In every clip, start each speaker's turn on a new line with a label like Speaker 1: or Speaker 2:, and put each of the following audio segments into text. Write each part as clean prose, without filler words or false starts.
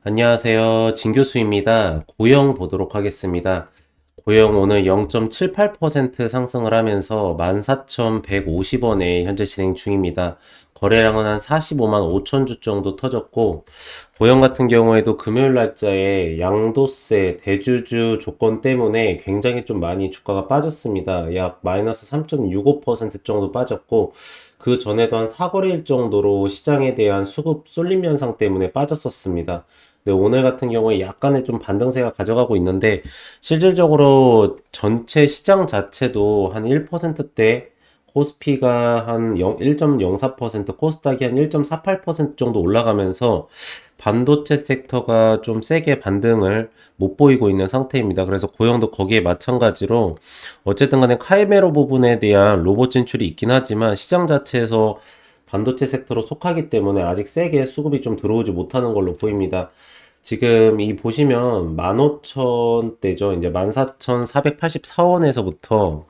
Speaker 1: 안녕하세요. 진 교수입니다. 고영 보도록 하겠습니다. 고영 오늘 0.78% 상승을 하면서 14,150원에 현재 진행 중입니다. 거래량은 한 45만 5천 주 정도 터졌고, 고영 같은 경우에도 금요일 날짜에 양도세 대주주 조건 때문에 굉장히 좀 많이 주가가 빠졌습니다. 약 마이너스 3.65% 정도 빠졌고, 그 전에도 한 4거래일 정도로 시장에 대한 수급 쏠림 현상 때문에 빠졌었습니다. 근데 오늘 같은 경우에 약간의 좀 반등세가 가져가고 있는데, 실질적으로 전체 시장 자체도 한 1%대, 코스피가 한 1.04%, 코스닥이 한 1.48% 정도 올라가면서 반도체 섹터가 좀 세게 반등을 못 보이고 있는 상태입니다. 그래서 고영도 거기에 마찬가지로 어쨌든 간에 카이메로 부분에 대한 로봇 진출이 있긴 하지만 시장 자체에서 반도체 섹터로 속하기 때문에 아직 세게 수급이 좀 들어오지 못하는 걸로 보입니다. 지금 이 보시면 15,000대죠. 이제 14,484원에서부터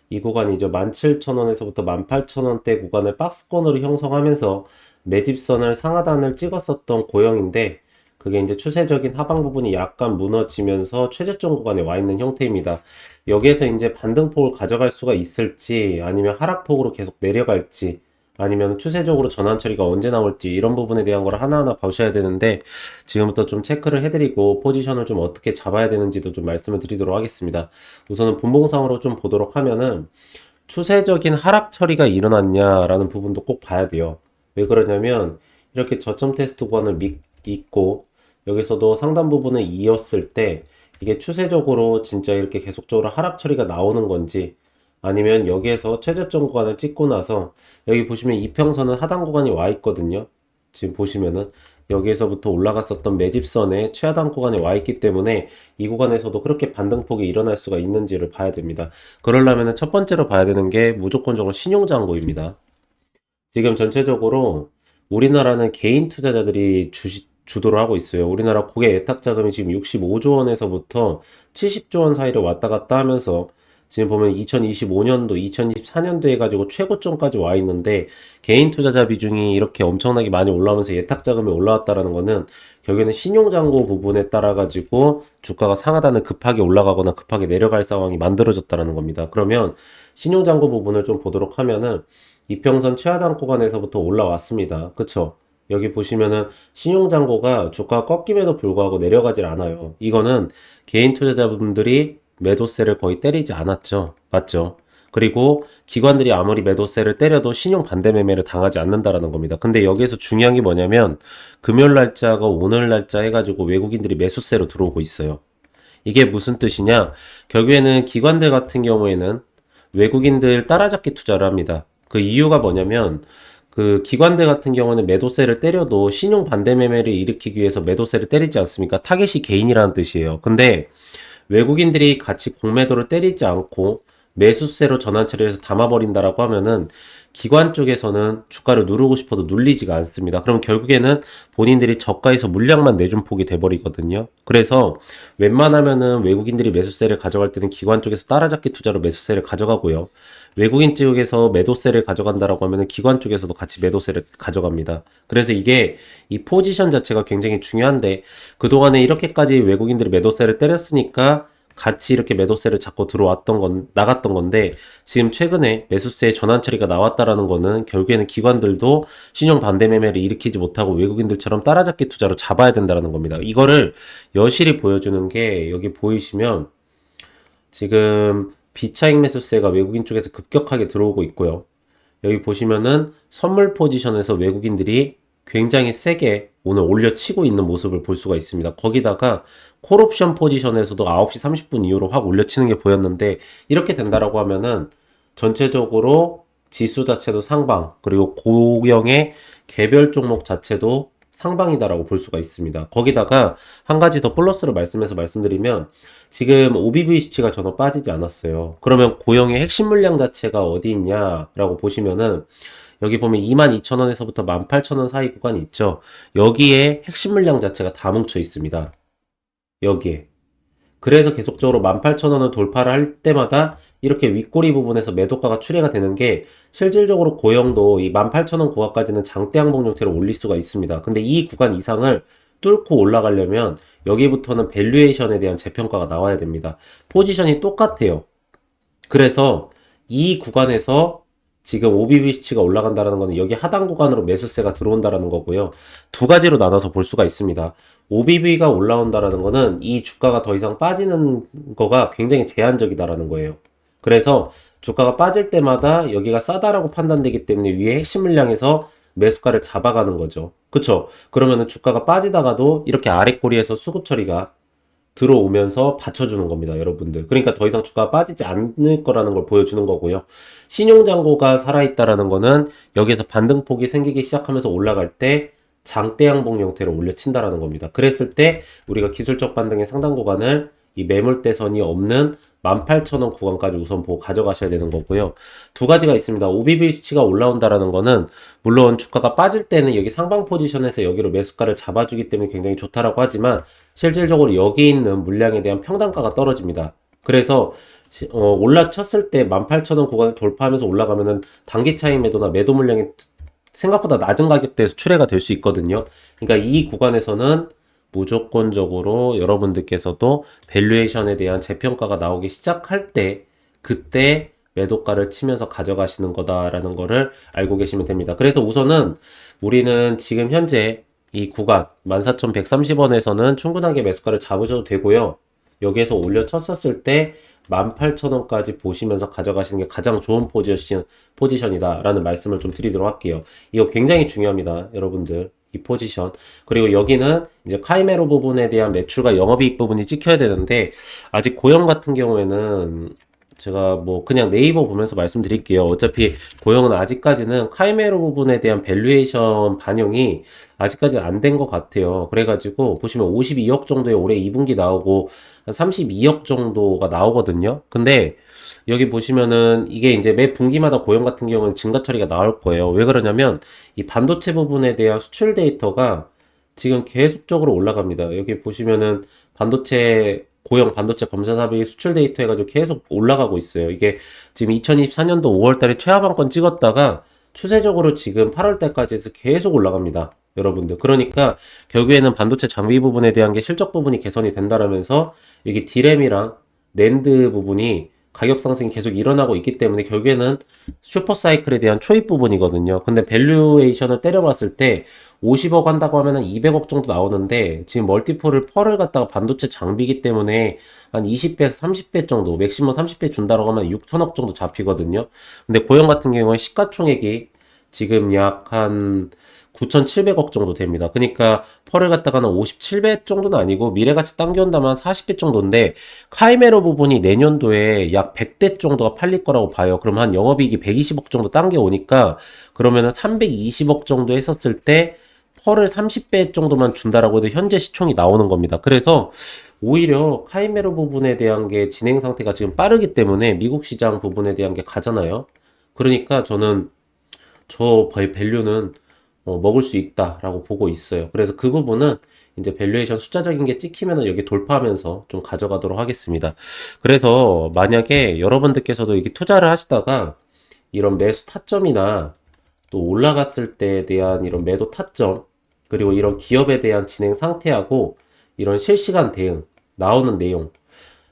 Speaker 1: 이 구간이죠. 17,000원에서부터 18,000원대 구간을 박스권으로 형성하면서 매집선을 상하단을 찍었었던 고영인데 그게 이제 추세적인 하방 부분이 약간 무너지면서 최저점 구간에 와 있는 형태입니다. 여기에서 이제 반등폭을 가져갈 수가 있을지 아니면 하락폭으로 계속 내려갈지 아니면 추세적으로 전환 처리가 언제 나올지 이런 부분에 대한 걸 하나하나 보셔야 되는데 지금부터 좀 체크를 해드리고 포지션을 좀 어떻게 잡아야 되는지도 좀 말씀을 드리도록 하겠습니다. 우선은 분봉상으로 좀 보도록 하면은 추세적인 하락 처리가 일어났냐라는 부분도 꼭 봐야 돼요. 왜 그러냐면 이렇게 저점 테스트 구간을 있고 여기서도 상단 부분을 이었을 때 이게 추세적으로 진짜 이렇게 계속적으로 하락 처리가 나오는 건지 아니면 여기에서 최저점 구간을 찍고 나서 여기 보시면 이평선은 하단 구간이 와 있거든요. 지금 보시면은 여기에서부터 올라갔었던 매집선에 최하단 구간에 와 있기 때문에 이 구간에서도 그렇게 반등폭이 일어날 수가 있는지를 봐야 됩니다. 그러려면 첫 번째로 봐야 되는 게 무조건적으로 신용장고입니다. 지금 전체적으로 우리나라는 개인 투자자들이 주도를 하고 있어요. 우리나라 고객 예탁 자금이 지금 65조 원에서부터 70조 원 사이를 왔다 갔다 하면서 지금 보면 2025년도, 2024년도 해가지고 최고점까지 와 있는데 개인 투자자 비중이 이렇게 엄청나게 많이 올라오면서 예탁 자금이 올라왔다라는 거는 결국에는 신용잔고 부분에 따라 가지고 주가가 상하단을 급하게 올라가거나 급하게 내려갈 상황이 만들어졌다라는 겁니다. 그러면 신용잔고 부분을 좀 보도록 하면은 이평선 최하단 구간에서부터 올라왔습니다. 그쵸? 여기 보시면은 신용잔고가 주가가 꺾임에도 불구하고 내려가질 않아요. 이거는 개인 투자자분들이 매도세를 거의 때리지 않았죠. 맞죠? 그리고 기관들이 아무리 매도세를 때려도 신용 반대 매매를 당하지 않는다라는 겁니다. 근데 여기에서 중요한 게 뭐냐면 금요일 날짜가 오늘 날짜 해가지고 외국인들이 매수세로 들어오고 있어요. 이게 무슨 뜻이냐? 결국에는 기관들 같은 경우에는 외국인들 따라잡기 투자를 합니다. 그 이유가 뭐냐면 그 기관들 같은 경우는 매도세를 때려도 신용 반대 매매를 일으키기 위해서 매도세를 때리지 않습니까? 타겟이 개인이라는 뜻이에요. 근데 외국인들이 같이 공매도를 때리지 않고 매수세로 전환 처리해서 담아버린다라고 하면은 기관 쪽에서는 주가를 누르고 싶어도 눌리지가 않습니다. 그럼 결국에는 본인들이 저가에서 물량만 내준 폭이 돼버리거든요. 그래서 웬만하면은 외국인들이 매수세를 가져갈 때는 기관 쪽에서 따라잡기 투자로 매수세를 가져가고요. 외국인 쪽에서 매도세를 가져간다라고 하면은 기관 쪽에서도 같이 매도세를 가져갑니다. 그래서 이게 이 포지션 자체가 굉장히 중요한데 그동안에 이렇게까지 외국인들이 매도세를 때렸으니까 같이 이렇게 매도세를 잡고 나갔던 건데, 지금 최근에 매수세의 전환 처리가 나왔다라는 거는 결국에는 기관들도 신용 반대 매매를 일으키지 못하고 외국인들처럼 따라잡기 투자로 잡아야 된다는 겁니다. 이거를 여실히 보여주는 게 여기 보이시면 지금 비차익 매수세가 외국인 쪽에서 급격하게 들어오고 있고요. 여기 보시면은 선물 포지션에서 외국인들이 굉장히 세게 오늘 올려치고 있는 모습을 볼 수가 있습니다. 거기다가 콜옵션 포지션에서도 9시 30분 이후로 확 올려치는 게 보였는데 이렇게 된다라고 하면은 전체적으로 지수 자체도 상방 그리고 고영의 개별 종목 자체도 상방이다라고 볼 수가 있습니다. 거기다가 한 가지 더 플러스를 말씀드리면 지금 OBVC가 전혀 빠지지 않았어요. 그러면 고영의 핵심 물량 자체가 어디 있냐라고 보시면은 여기 보면 22,000원에서부터 18,000원 사이 구간이 있죠. 여기에 핵심 물량 자체가 다 뭉쳐 있습니다. 여기에. 그래서 계속적으로 18,000원을 돌파를 할 때마다 이렇게 윗꼬리 부분에서 매도가가 출회가 되는 게 실질적으로 고영도 이 18,000원 구간까지는 장대 항복 형태로 올릴 수가 있습니다. 근데 이 구간 이상을 뚫고 올라가려면 여기부터는 밸류에이션에 대한 재평가가 나와야 됩니다. 포지션이 똑같아요. 그래서 이 구간에서 지금 OBB 수치가 올라간다는 것은 여기 하단 구간으로 매수세가 들어온다는 거고요. 두 가지로 나눠서 볼 수가 있습니다. OBB가 올라온다는 것은 이 주가가 더 이상 빠지는 거가 굉장히 제한적이다라는 거예요. 그래서 주가가 빠질 때마다 여기가 싸다라고 판단되기 때문에 위에 핵심 물량에서 매수가를 잡아가는 거죠. 그쵸? 그러면은 주가가 빠지다가도 이렇게 아래 꼬리에서 수급 처리가 들어오면서 받쳐주는 겁니다, 여러분들. 그러니까 더 이상 주가가 빠지지 않을 거라는 걸 보여주는 거고요. 신용잔고가 살아있다라는 거는 여기에서 반등폭이 생기기 시작하면서 올라갈 때 장대 양봉 형태로 올려친다라는 겁니다. 그랬을 때 우리가 기술적 반등의 상단 구간을 이 매물대선이 없는 18,000원 구간까지 우선 보고 가져가셔야 되는 거고요. 두 가지가 있습니다. OBB 수치가 올라온다라는 거는 물론 주가가 빠질 때는 여기 상방 포지션에서 여기로 매수가를 잡아주기 때문에 굉장히 좋다라고 하지만 실질적으로 여기 있는 물량에 대한 평단가가 떨어집니다. 그래서 올라쳤을 때 18,000원 구간을 돌파하면서 올라가면은 단기 차익 매도나 매도 물량이 생각보다 낮은 가격대에서 출회가 될 수 있거든요. 그러니까 이 구간에서는 무조건적으로 여러분들께서도 밸류에이션에 대한 재평가가 나오기 시작할 때 그때 매도가를 치면서 가져가시는 거다라는 거를 알고 계시면 됩니다. 그래서 우선은 우리는 지금 현재 이 구간 14,130원에서는 충분하게 매수가를 잡으셔도 되고요. 여기에서 올려쳤었을 때 18,000원까지 보시면서 가져가시는 게 가장 좋은 포지션이다라는 말씀을 좀 드리도록 할게요. 이거 굉장히 중요합니다, 여러분들. 이 포지션. 그리고 여기는 이제 카이메로 부분에 대한 매출과 영업이익 부분이 찍혀야 되는데 아직 고영 같은 경우에는 제가 뭐 그냥 네이버 보면서 말씀드릴게요. 어차피 고영은 아직까지는 카이메로 부분에 대한 밸류에이션 반영이 아직까지 안 된 것 같아요. 그래가지고 보시면 52억 정도의 올해 2분기 나오고 한 32억 정도가 나오거든요. 근데 여기 보시면은 이게 이제 매 분기마다 고용 같은 경우는 증가 처리가 나올 거예요. 왜 그러냐면 이 반도체 부분에 대한 수출 데이터가 지금 계속적으로 올라갑니다. 여기 보시면은 반도체 고용 반도체 검사사비 수출 데이터 해가지고 계속 올라가고 있어요. 이게 지금 2024년도 5월달에 최하방권 찍었다가 추세적으로 지금 8월달까지 해서 계속 올라갑니다. 여러분들. 그러니까 결국에는 반도체 장비 부분에 대한 게 실적 부분이 개선이 된다라면서 여기 디램이랑 낸드 부분이 가격 상승이 계속 일어나고 있기 때문에 결국에는 슈퍼사이클에 대한 초입 부분이거든요. 근데 밸류에이션을 때려봤을 때 50억 한다고 하면은 200억 정도 나오는데 지금 멀티플을 펄을 갖다가 반도체 장비이기 때문에 한 20배에서 30배 정도, 맥시멈 30배 준다라고 하면 6천억 정도 잡히거든요. 근데 고용 같은 경우는 시가총액이 지금 약 한 9,700억 정도 됩니다. 그러니까 펄을 갖다가는 57배 정도는 아니고 미래가치 당겨온다면 40배 정도인데 카이메로 부분이 내년도에 약 100대 정도가 팔릴 거라고 봐요. 그럼 한 영업이익이 120억 정도 당겨오니까 그러면은 320억 정도 했었을 때 펄을 30배 정도만 준다라고 해도 현재 시총이 나오는 겁니다. 그래서 오히려 카이메로 부분에 대한 게 진행 상태가 지금 빠르기 때문에 미국 시장 부분에 대한 게 가잖아요. 그러니까 저는 저 밸류는 먹을 수 있다라고 보고 있어요. 그래서 그 부분은 이제 밸류에이션 숫자적인 게 찍히면은 여기 돌파하면서 좀 가져가도록 하겠습니다. 그래서 만약에 여러분들께서도 이게 투자를 하시다가 이런 매수 타점이나 또 올라갔을 때에 대한 이런 매도 타점 그리고 이런 기업에 대한 진행 상태하고 이런 실시간 대응 나오는 내용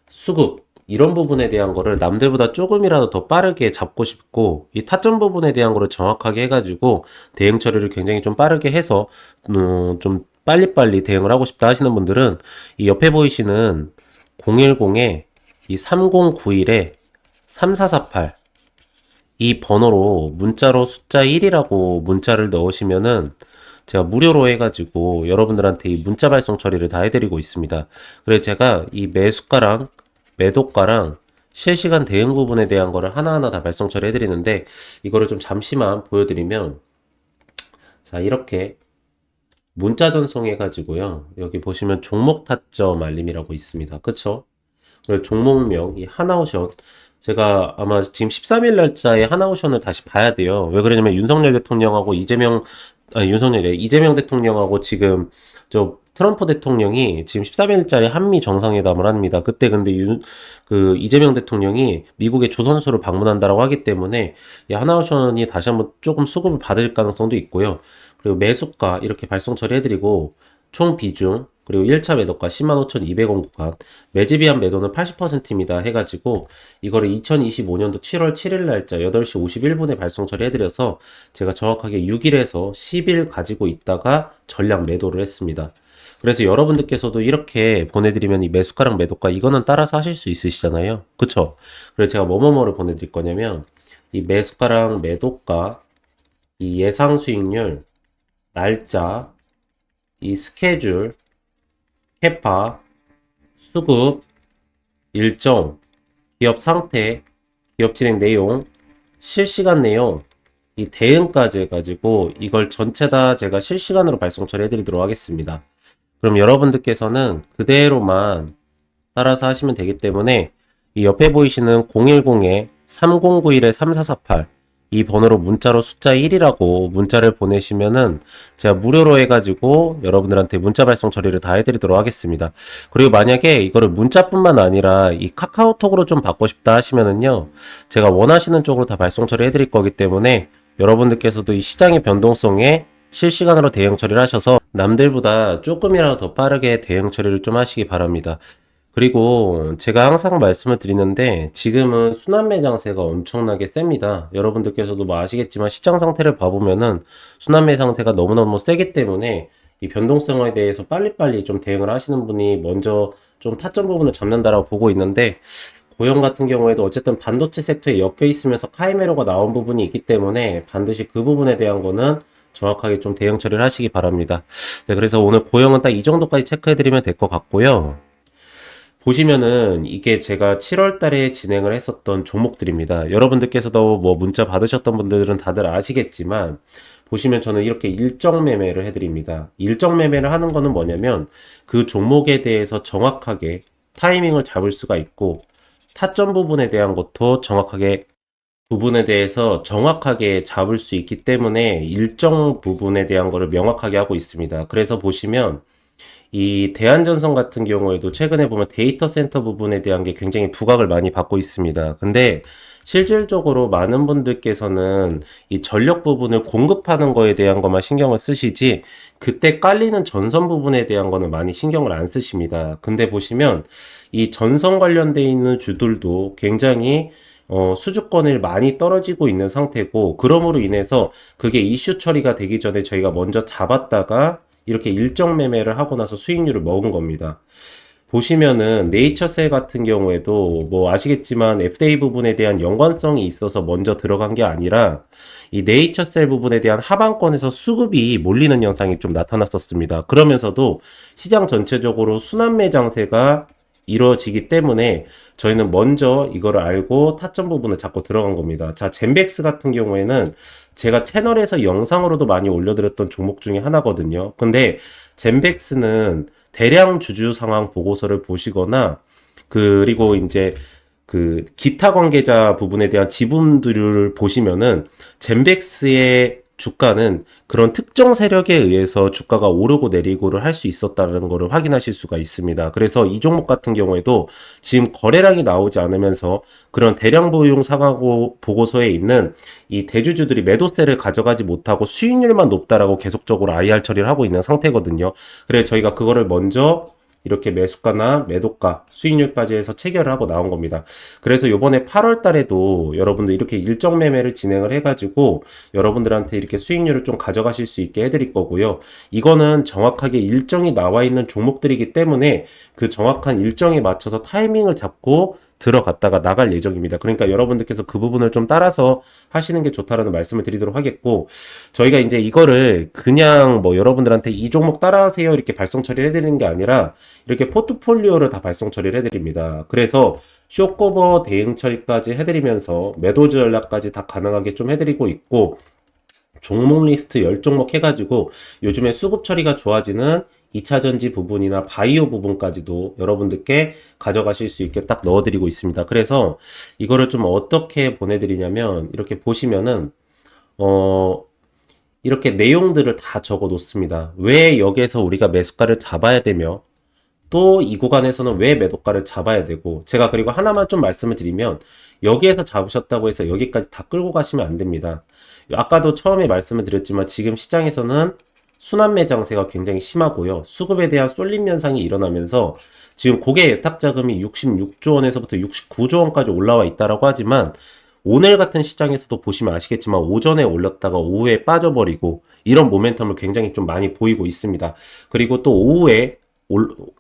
Speaker 1: 수급 이런 부분에 대한 거를 남들보다 조금이라도 더 빠르게 잡고 싶고 이 타점 부분에 대한 거를 정확하게 해가지고 대응 처리를 굉장히 좀 빠르게 해서 좀 빨리빨리 대응을 하고 싶다 하시는 분들은 이 옆에 보이시는 010에 이 3091에 3448 이 번호로 문자로 숫자 1이라고 문자를 넣으시면은 제가 무료로 해가지고 여러분들한테 이 문자 발송 처리를 다 해드리고 있습니다. 그래서 제가 이 매수가랑 매도가랑 실시간 대응 부분에 대한 거를 하나하나 다 발송 처리해 드리는데 이거를 좀 잠시만 보여드리면 자 이렇게 문자 전송해 가지고요 여기 보시면 종목 타점 알림이라고 있습니다. 그쵸? 그리고 종목명 이 하나오션 제가 아마 지금 13일 날짜에 하나오션을 다시 봐야 돼요. 왜 그러냐면 윤석열 대통령하고 이재명 대통령하고 지금 저 트럼프 대통령이 지금 13일짜리 한미 정상회담을 합니다. 그때 근데 이재명 대통령이 미국의 조선소를 방문한다라고 하기 때문에 이 하나오션이 다시 한번 조금 수급을 받을 가능성도 있고요. 그리고 매수가 이렇게 발송 처리해드리고 총 비중, 그리고 1차 매도가 105,200원 구간, 매집이한 매도는 80%입니다. 해가지고, 이거를 2025년도 7월 7일 날짜 8시 51분에 발송 처리해드려서 제가 정확하게 6일에서 10일 가지고 있다가 전량 매도를 했습니다. 그래서 여러분들께서도 이렇게 보내드리면 이 매수가랑 매도가 이거는 따라서 하실 수 있으시잖아요. 그쵸? 그래서 제가 뭐뭐뭐를 보내드릴 거냐면, 이 매수가랑 매도가, 이 예상 수익률, 날짜, 이 스케줄, 캐파, 수급, 일정, 기업 상태, 기업 진행 내용, 실시간 내용, 이 대응까지 해가지고 이걸 전체 다 제가 실시간으로 발송 처리해드리도록 하겠습니다. 그럼 여러분들께서는 그대로만 따라서 하시면 되기 때문에 이 옆에 보이시는 010-3091-3448 이 번호로 문자로 숫자 1이라고 문자를 보내시면은 제가 무료로 해가지고 여러분들한테 문자 발송 처리를 다 해드리도록 하겠습니다. 그리고 만약에 이거를 문자뿐만 아니라 이 카카오톡으로 좀 받고 싶다 하시면은요, 제가 원하시는 쪽으로 다 발송 처리 해드릴 거기 때문에 여러분들께서도 이 시장의 변동성에 실시간으로 대응 처리를 하셔서 남들보다 조금이라도 더 빠르게 대응 처리를 좀 하시기 바랍니다. 그리고 제가 항상 말씀을 드리는데 지금은 순환매 장세가 엄청나게 셉니다. 여러분들께서도 뭐 아시겠지만 시장 상태를 봐보면은 순환매 상태가 너무너무 세기 때문에 이 변동성에 대해서 빨리빨리 좀 대응을 하시는 분이 먼저 좀 타점 부분을 잡는다라고 보고 있는데, 고용 같은 경우에도 어쨌든 반도체 섹터에 엮여 있으면서 카이메로가 나온 부분이 있기 때문에 반드시 그 부분에 대한 거는 정확하게 좀 대응 처리를 하시기 바랍니다. 네, 그래서 오늘 고용은 딱 이 정도까지 체크해드리면 될 것 같고요. 보시면은 이게 제가 7월 달에 진행을 했었던 종목들입니다. 여러분들께서도 뭐 문자 받으셨던 분들은 다들 아시겠지만, 보시면 저는 이렇게 일정 매매를 해드립니다. 일정 매매를 하는 거는 뭐냐면 그 종목에 대해서 정확하게 타이밍을 잡을 수가 있고, 타점 부분에 대한 것도 정확하게 부분에 대해서 정확하게 잡을 수 있기 때문에 일정 부분에 대한 거를 명확하게 하고 있습니다. 그래서 보시면 이 대한전선 같은 경우에도 최근에 보면 데이터 센터 부분에 대한 게 굉장히 부각을 많이 받고 있습니다. 근데 실질적으로 많은 분들께서는 이 전력 부분을 공급하는 거에 대한 것만 신경을 쓰시지 그때 깔리는 전선 부분에 대한 거는 많이 신경을 안 쓰십니다. 근데 보시면 이 전선 관련돼 있는 주들도 굉장히 수주권을 많이 떨어지고 있는 상태고, 그러므로 인해서 그게 이슈 처리가 되기 전에 저희가 먼저 잡았다가 이렇게 일정 매매를 하고 나서 수익률을 먹은 겁니다. 보시면은 네이처셀 같은 경우에도 뭐 아시겠지만 FDA 부분에 대한 연관성이 있어서 먼저 들어간 게 아니라 이 네이처셀 부분에 대한 하방권에서 수급이 몰리는 현상이 좀 나타났었습니다. 그러면서도 시장 전체적으로 순환매 장세가 이루어지기 때문에 저희는 먼저 이거를 알고 타점 부분을 잡고 들어간 겁니다. 자, 젠백스 같은 경우에는 제가 채널에서 영상으로도 많이 올려드렸던 종목 중에 하나거든요. 근데 젠백스는 대량 주주 상황 보고서를 보시거나, 그리고 이제 그 기타 관계자 부분에 대한 지분들을 보시면은 젠백스의 주가는 그런 특정 세력에 의해서 주가가 오르고 내리고를 할 수 있었다는 것을 확인하실 수가 있습니다. 그래서 이 종목 같은 경우에도 지금 거래량이 나오지 않으면서 그런 대량 보유용 상황 보고서에 있는 이 대주주들이 매도세를 가져가지 못하고 수익률만 높다라고 계속적으로 IR 처리를 하고 있는 상태거든요. 그래서 저희가 그거를 먼저 이렇게 매수가나 매도가, 수익률까지 해서 체결을 하고 나온 겁니다. 그래서 요번에 8월 달에도 여러분들 이렇게 일정 매매를 진행을 해가지고 여러분들한테 이렇게 수익률을 좀 가져가실 수 있게 해드릴 거고요. 이거는 정확하게 일정이 나와 있는 종목들이기 때문에 그 정확한 일정에 맞춰서 타이밍을 잡고 들어갔다가 나갈 예정입니다. 그러니까 여러분들께서 그 부분을 좀 따라서 하시는 게 좋다라는 말씀을 드리도록 하겠고, 저희가 이제 이거를 그냥 뭐 여러분들한테 이 종목 따라하세요 이렇게 발송 처리를 해드리는 게 아니라 이렇게 포트폴리오를 다 발송 처리를 해드립니다. 그래서 쇼커버 대응 처리까지 해드리면서 매도 전략까지 다 가능하게 좀 해드리고 있고, 종목 리스트 10종목 해가지고 요즘에 수급 처리가 좋아지는 2차전지 부분이나 바이오 부분까지도 여러분들께 가져가실 수 있게 딱 넣어드리고 있습니다. 그래서 이거를 좀 어떻게 보내드리냐면 이렇게 보시면은 이렇게 내용들을 다 적어 놓습니다. 왜 여기에서 우리가 매수가를 잡아야 되며 또 이 구간에서는 왜 매도가를 잡아야 되고, 제가 그리고 하나만 좀 말씀을 드리면 여기에서 잡으셨다고 해서 여기까지 다 끌고 가시면 안 됩니다. 아까도 처음에 말씀을 드렸지만 지금 시장에서는 순환매 장세가 굉장히 심하고요. 수급에 대한 쏠림 현상이 일어나면서 지금 고객 예탁 자금이 66조 원에서부터 69조 원까지 올라와 있다라고 하지만 오늘 같은 시장에서도 보시면 아시겠지만 오전에 올렸다가 오후에 빠져버리고 이런 모멘텀을 굉장히 좀 많이 보이고 있습니다. 그리고 또 오후에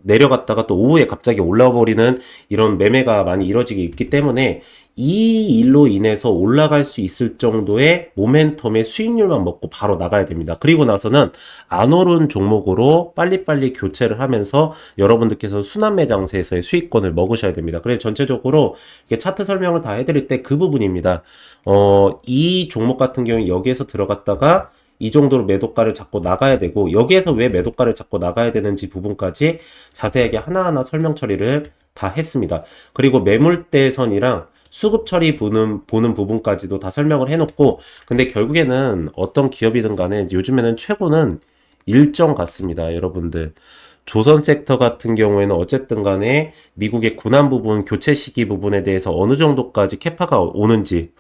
Speaker 1: 내려갔다가 또 오후에 갑자기 올라와 버리는 이런 매매가 많이 이뤄지기 있기 때문에 이 일로 인해서 올라갈 수 있을 정도의 모멘텀의 수익률만 먹고 바로 나가야 됩니다. 그리고 나서는 안 오른 종목으로 빨리빨리 교체를 하면서 여러분들께서 순환매 장세에서의 수익권을 먹으셔야 됩니다. 그래서 전체적으로 이렇게 차트 설명을 다 해드릴 때 그 부분입니다. 이 종목 같은 경우에 여기에서 들어갔다가 이 정도로 매도가를 잡고 나가야 되고 여기에서 왜 매도가를 잡고 나가야 되는지 부분까지 자세하게 하나하나 설명 처리를 다 했습니다. 그리고 매물대선이랑 수급 처리 보는 부분까지도 다 설명을 해놓고 근데 결국에는 어떤 기업이든 간에 요즘에는 최고는 일정 같습니다. 여러분들 조선 섹터 같은 경우에는 어쨌든 간에 미국의 군안 부분 교체 시기 부분에 대해서 어느 정도까지 캐파가 오는지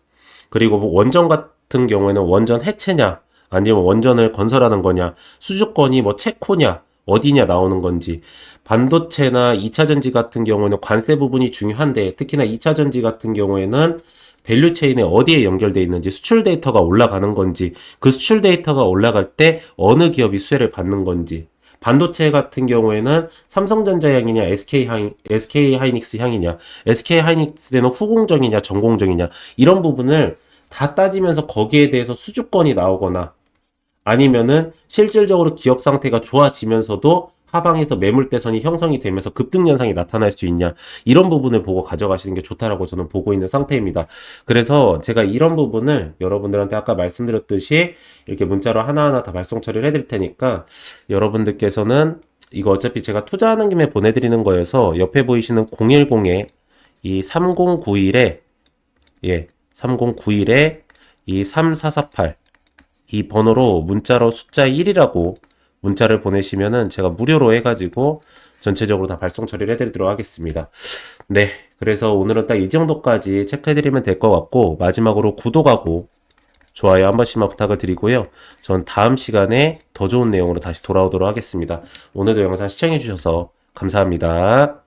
Speaker 1: 그리고 뭐 원전 같은 경우에는 원전 해체냐 아니면 원전을 건설하는 거냐 수주권이 뭐 체코냐 어디냐 나오는 건지 반도체나 2차전지 같은 경우에는 관세 부분이 중요한데 특히나 2차전지 같은 경우에는 밸류체인에 어디에 연결되어 있는지 수출 데이터가 올라가는 건지 그 수출 데이터가 올라갈 때 어느 기업이 수혜를 받는 건지 반도체 같은 경우에는 삼성전자 향이냐 SK 하이닉스 향이냐 SK 하이닉스는 후공정이냐 전공정이냐 이런 부분을 다 따지면서 거기에 대해서 수주권이 나오거나 아니면은 실질적으로 기업 상태가 좋아지면서도 하방에서 매물대선이 형성이 되면서 급등 현상이 나타날 수 있냐 이런 부분을 보고 가져가시는 게 좋다라고 저는 보고 있는 상태입니다. 그래서 제가 이런 부분을 여러분들한테 아까 말씀드렸듯이 이렇게 문자로 하나하나 다 발송 처리를 해드릴 테니까 여러분들께서는 이거 어차피 제가 투자하는 김에 보내드리는 거여서 옆에 보이시는 010에 이 3091에 3091에 이 3448 이 번호로 문자로 숫자 1이라고 문자를 보내시면은 제가 무료로 해가지고 전체적으로 다 발송 처리를 해드리도록 하겠습니다. 네. 그래서 오늘은 딱 이 정도까지 체크해드리면 될 것 같고, 마지막으로 구독하고 좋아요 한 번씩만 부탁을 드리고요. 전 다음 시간에 더 좋은 내용으로 다시 돌아오도록 하겠습니다. 오늘도 영상 시청해주셔서 감사합니다.